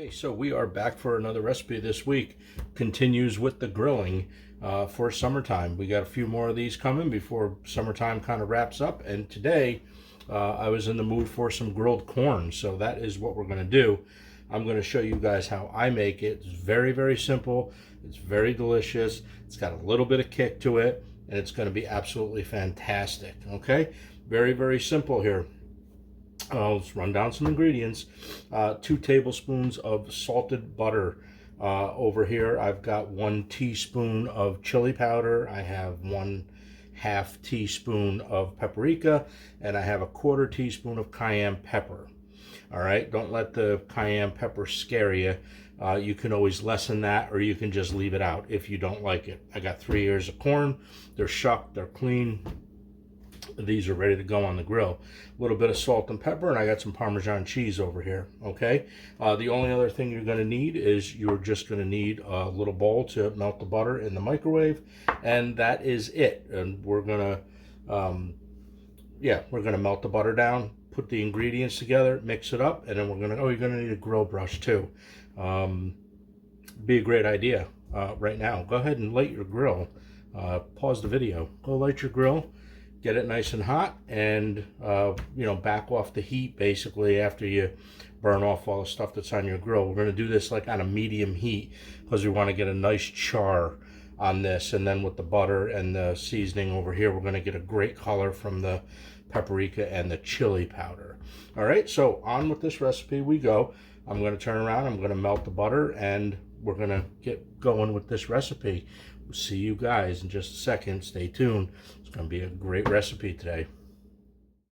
Okay, so we are back for another recipe this week. Continues with the grilling for summertime. We got a few more of these coming before summertime kind of wraps up. And today I was in the mood for some grilled corn. So that is what we're going to do. I'm going to show you guys how I make it. It's very, very simple. It's very delicious. It's got a little bit of kick to it. And it's going to be absolutely fantastic. Okay, very, very simple here. Let's run down some ingredients. 2 tablespoons of salted butter. Over here I've got 1 teaspoon of chili powder. I have 1/2 teaspoon of paprika, and I have 1/4 teaspoon of cayenne pepper. All right, don't let the cayenne pepper scare you. You can always lessen that, or you can just leave it out if you don't like it. I got 3 ears of corn. They're shucked, they're clean. These are ready to go on the grill. A little bit of salt and pepper, and I got some Parmesan cheese over here. Okay, the only other thing you're going to need is you're just going to need a little bowl to melt the butter in the microwave, and that is it. And we're gonna melt the butter down, put the ingredients together, mix it up, and then you're gonna need a grill brush too. Be a great idea right now. Go ahead and light your grill. Pause the video, go light your grill, get it nice and hot, and back off the heat basically after you burn off all the stuff that's on your grill. We're going to do this like on a medium heat because we want to get a nice char on this, and then with the butter and the seasoning over here, we're going to get a great color from the paprika and the chili powder. All right, so on with this recipe we go. I'm going to turn around, I'm going to melt the butter, and we're going to get going with this recipe. We'll see you guys in just a second. Stay tuned. It's going to be a great recipe today.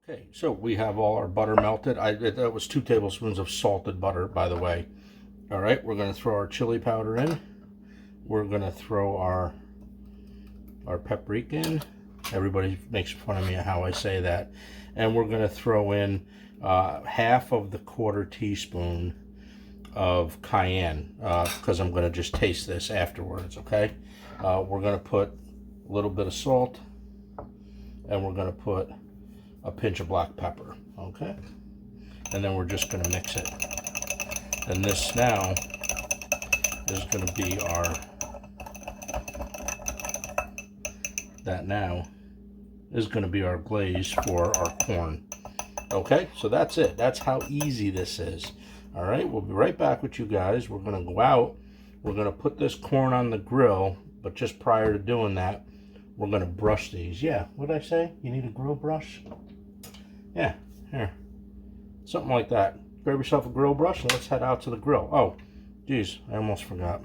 Okay, so we have all our butter melted. That was 2 tablespoons of salted butter, by the way. All right, we're going to throw our chili powder in. We're going to throw our paprika in. Everybody makes fun of me how I say that. And we're going to throw in 1/2 of the 1/4 teaspoon of cayenne, because I'm going to just taste this afterwards. Okay, we're going to put a little bit of salt, and we're going to put a pinch of black pepper. Okay, and then we're just going to mix it. And this now is going to be our glaze for our corn. Okay, so that's it. That's how easy this is. All right, we'll be right back with you guys. We're going to go out. We're going to put this corn on the grill, but just prior to doing that, we're going to brush these. Yeah, what did I say? You need a grill brush? Yeah, here. Something like that. Grab yourself a grill brush and let's head out to the grill. Oh, geez, I almost forgot.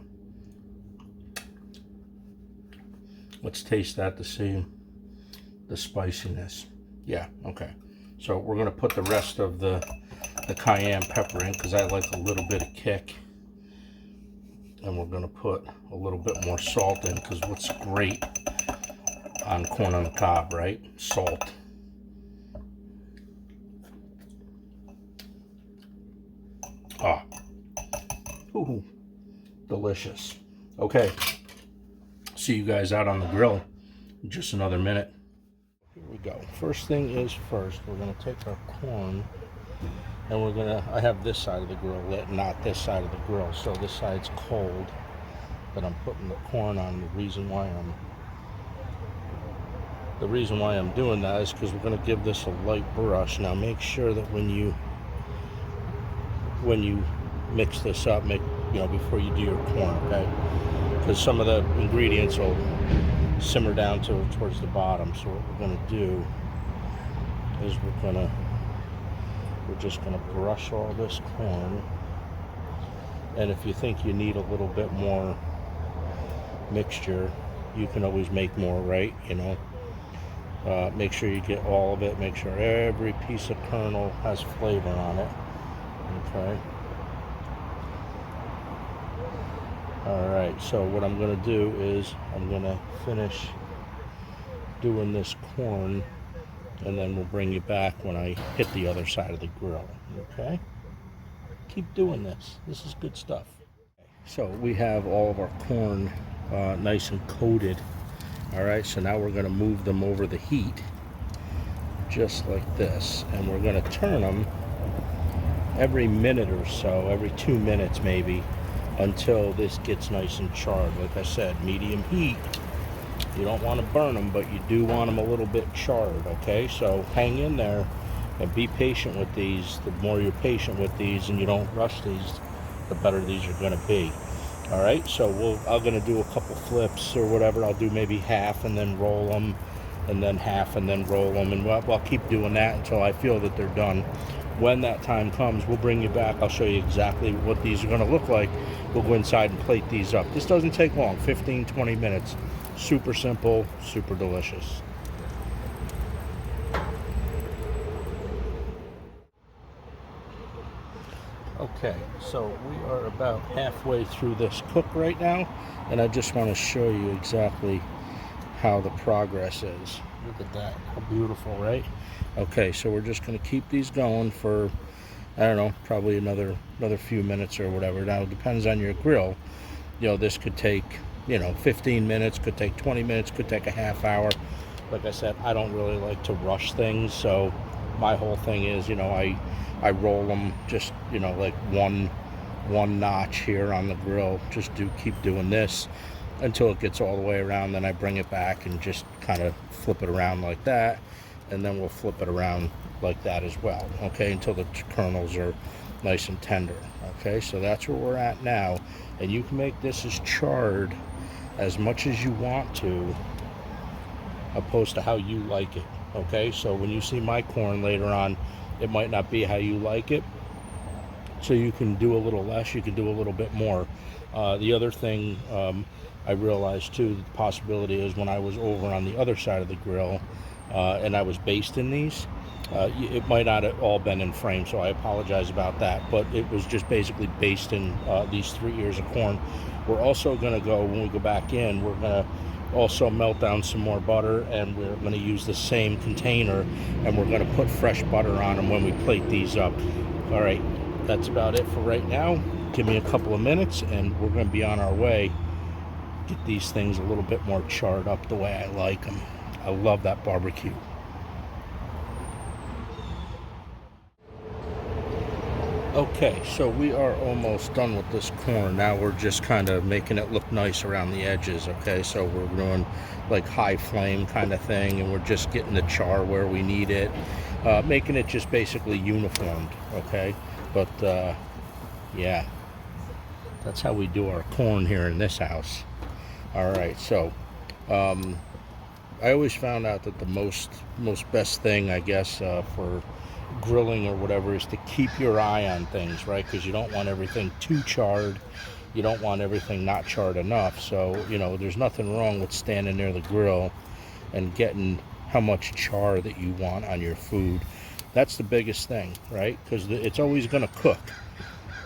Let's taste that to see the spiciness. Yeah, okay. So we're going to put the rest of the cayenne pepper in because I like a little bit of kick. And we're going to put a little bit more salt in because what's great on corn on the cob, right? Salt. Ah. Ooh, delicious. Okay. See you guys out on the grill in just another minute. Here we go. First thing is first, we're going to take our corn and I have this side of the grill lit, not this side of the grill. So this side's cold, but I'm putting the corn on. The reason why I'm doing that is because we're going to give this a light brush. Now make sure that when you mix this up, before you do your corn, okay? Because some of the ingredients will simmer down towards the bottom. So what we're going to do is we're just going to brush all this corn. And if you think you need a little bit more mixture, you can always make more, right? Make sure you get all of it. Make sure every piece of kernel has flavor on it. Okay. All right, so what I'm going to do is I'm going to finish doing this corn, and then we'll bring you back when I hit the other side of the grill. Okay? Keep doing this. This is good stuff. So we have all of our corn nice and coated. All right, so now we're going to move them over the heat just like this, and we're going to turn them every minute or so, every 2 minutes maybe, until this gets nice and charred. Like I said, medium heat. You don't want to burn them, but you do want them a little bit charred, okay? So hang in there and be patient with these. The more you're patient with these and you don't rush these, the better these are going to be. All right, so I'm going to do a couple flips or whatever. I'll do maybe half and then roll them, and then half and then roll them, and I'll keep doing that until I feel that they're done. When that time comes, we'll bring you back. I'll show you exactly what these are going to look like. We'll go inside and plate these up. This doesn't take long, 15-20 minutes. Super simple, super delicious. Okay, so we are about halfway through this cook right now, and I just want to show you exactly how the progress is. Look at that, how beautiful, right? Okay, so we're just going to keep these going for, I don't know, probably another few minutes or whatever. Now, it depends on your grill. You know, this could take, 15 minutes, could take 20 minutes, could take a half hour. Like I said, I don't really like to rush things, so my whole thing is, I roll them just, like one notch here on the grill. Just keep doing this until it gets all the way around. Then I bring it back and just kind of flip it around like that, and then we'll flip it around like that as well, okay, until the kernels are nice and tender. Okay, so that's where we're at now, and you can make this as charred as much as you want to, opposed to how you like it. Okay, so when you see my corn later on, it might not be how you like it, so you can do a little less, you can do a little bit more. The other thing I realized too, the possibility is when I was over on the other side of the grill and I was basting these, it might not have all been in frame, so I apologize about that, but it was just basically basting these 3 ears of corn. We're also going to go, when we go back in, we're going to also melt down some more butter, and we're going to use the same container, and we're going to put fresh butter on them when we plate these up. All right, that's about it for right now. Give me a couple of minutes and we're going to be on our way. Get these things a little bit more charred up the way I like them. I love that barbecue. Okay, so we are almost done with this corn. Now we're just kind of making it look nice around the edges. Okay, so we're doing like high flame kind of thing, and we're just getting the char where we need it, making it just basically uniformed. Okay, but yeah, that's how we do our corn here in this house. All right, so I always found out that the most best thing, I guess, for grilling or whatever, is to keep your eye on things, right? Because you don't want everything too charred, you don't want everything not charred enough. So there's nothing wrong with standing near the grill and getting how much char that you want on your food. That's the biggest thing, right? Because it's always going to cook.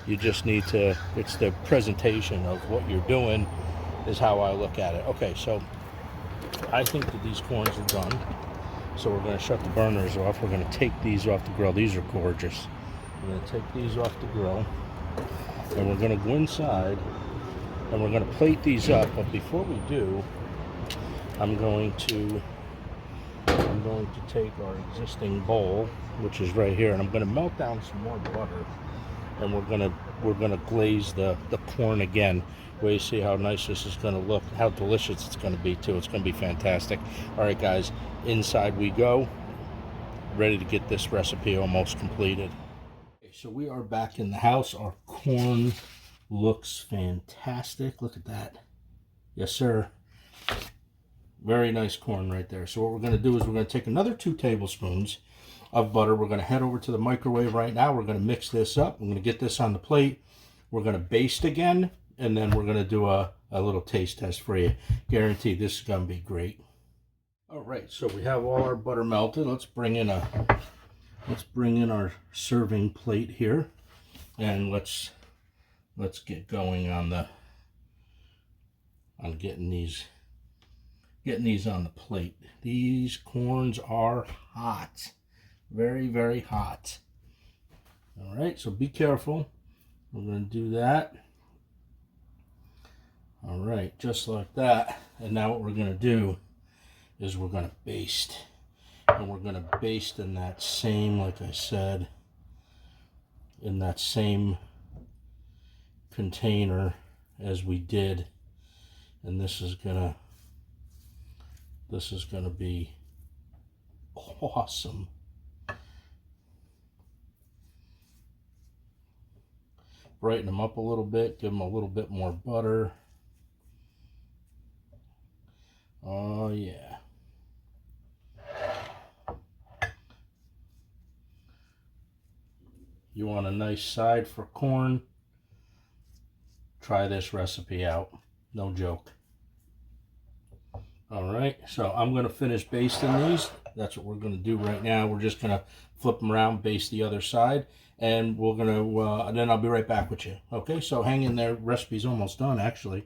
You just need to, it's the presentation of what you're doing is how I look at it. Okay, so I think that these corns are done. So we're going to shut the burners off. We're going to take these off the grill. These are gorgeous. We're going to take these off the grill, and we're going to go inside, and we're going to plate these up. But before we do, I'm going to take our existing bowl, which is right here, and I'm going to melt down some more butter, and we're going to glaze the corn again. Where you see how nice this is going to look, how delicious it's going to be too. It's going to be fantastic. All right, guys, inside we go. Ready to get this recipe almost completed. Okay, so we are back in the house. Our corn looks fantastic. Look at that. Yes, sir. Very nice corn right there. So what we're going to do is we're going to take another 2 tablespoons of butter. We're going to head over to the microwave right now. We're going to mix this up. I'm going to get this on the plate. We're going to baste again, and then we're going to do a little taste test for you. Guaranteed this is going to be great. All right, so we have all our butter melted. Let's bring in our serving plate here, and let's get going on getting these on the plate. These corns are hot, very, very hot. All right, so be careful. We're going to do that. All right, just like that. And now what we're going to do is we're going to baste. And we're going to baste in that same, like I said, in that same container as we did, and this is gonna be awesome. Brighten them up a little bit, give them a little bit more butter. Oh yeah. You want a nice side for corn? Try this recipe out. No joke. All right, so I'm going to finish basting these. That's what we're going to do right now. We're just going to flip them around, baste the other side, and we're going to, and then I'll be right back with you. Okay, so hang in there. Recipe's almost done, actually.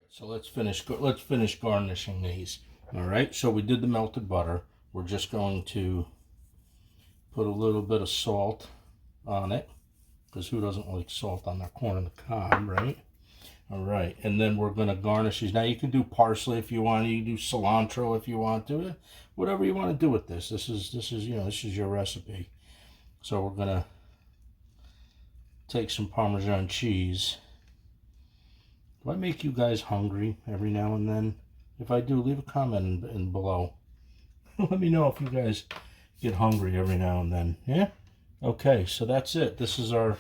So let's finish garnishing these. All right, so we did the melted butter. We're just going to put a little bit of salt on it, because who doesn't like salt on their corn on the cob, right? All right, and then we're going to garnish these. Now you can do parsley if you want. You can do cilantro if you want to. Whatever you want to do with this. This is you know, this is your recipe. So we're going to take some Parmesan cheese. Do I make you guys hungry every now and then? If I do, leave a comment in below. Let me know if you guys get hungry every now and then. Yeah. Okay, so that's it. This is our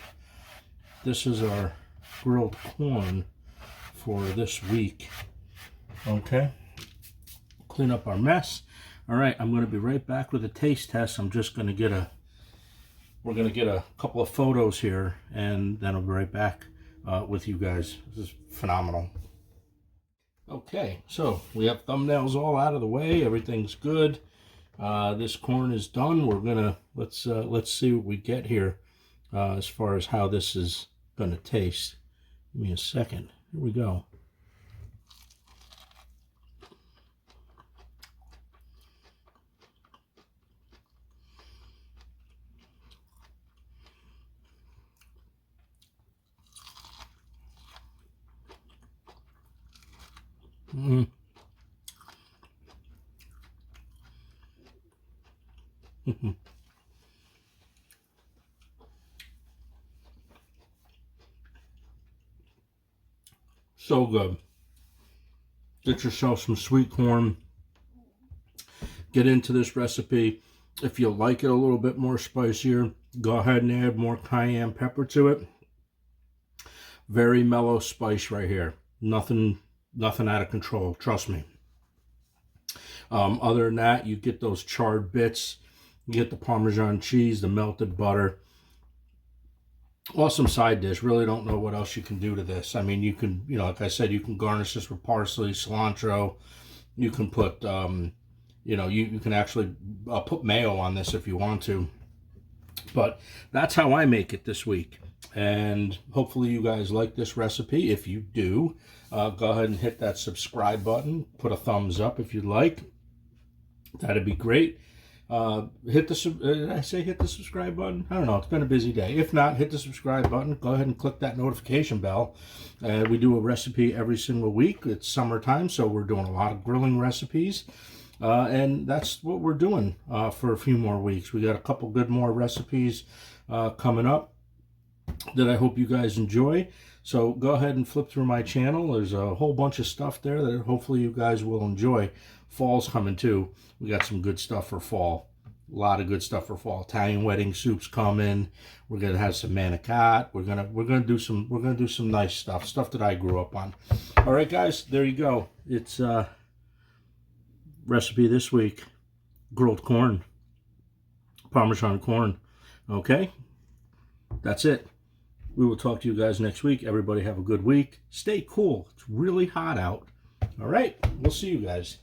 grilled corn for this week. Okay, clean up our mess. All right, I'm going to be right back with a taste test. I'm just going to we're going to get a couple of photos here, and then I'll be right back with you guys. This is phenomenal. Okay, so we have thumbnails all out of the way. Everything's good. This corn is done. We're gonna let's see what we get here as far as how this is gonna taste. Give me a second. Here we go. So good. Get yourself some sweet corn. Get into this recipe. If you like it a little bit more spicier, go ahead and add more cayenne pepper to it. Very mellow spice right here. Nothing out of control, trust me. Other than that, you get those charred bits, you get the Parmesan cheese, the melted butter. Awesome side dish. Really don't know what else you can do to this. I mean, you can, you know, like I said, you can garnish this with parsley, cilantro. You can put, you know, you can actually put mayo on this if you want to. But that's how I make it this week. And hopefully you guys like this recipe. If you do, go ahead and hit that subscribe button. Put a thumbs up if you'd like. That'd be great. Did I say hit the subscribe button? I don't know. It's been a busy day. If not, hit the subscribe button. Go ahead and click that notification bell. We do a recipe every single week. It's summertime, so we're doing a lot of grilling recipes. And that's what we're doing for a few more weeks. We got a couple good more recipes coming up that I hope you guys enjoy. So go ahead and flip through my channel. There's a whole bunch of stuff there that hopefully you guys will enjoy. Fall's coming too. We got some good stuff for fall. A lot of good stuff for fall. Italian wedding soup's coming. We're gonna have some manicotti. We're gonna do some nice stuff that I grew up on. All right, guys, there you go. It's recipe this week: grilled corn, Parmesan corn. Okay, that's it. We will talk to you guys next week. Everybody have a good week. Stay cool. It's really hot out. All right, we'll see you guys.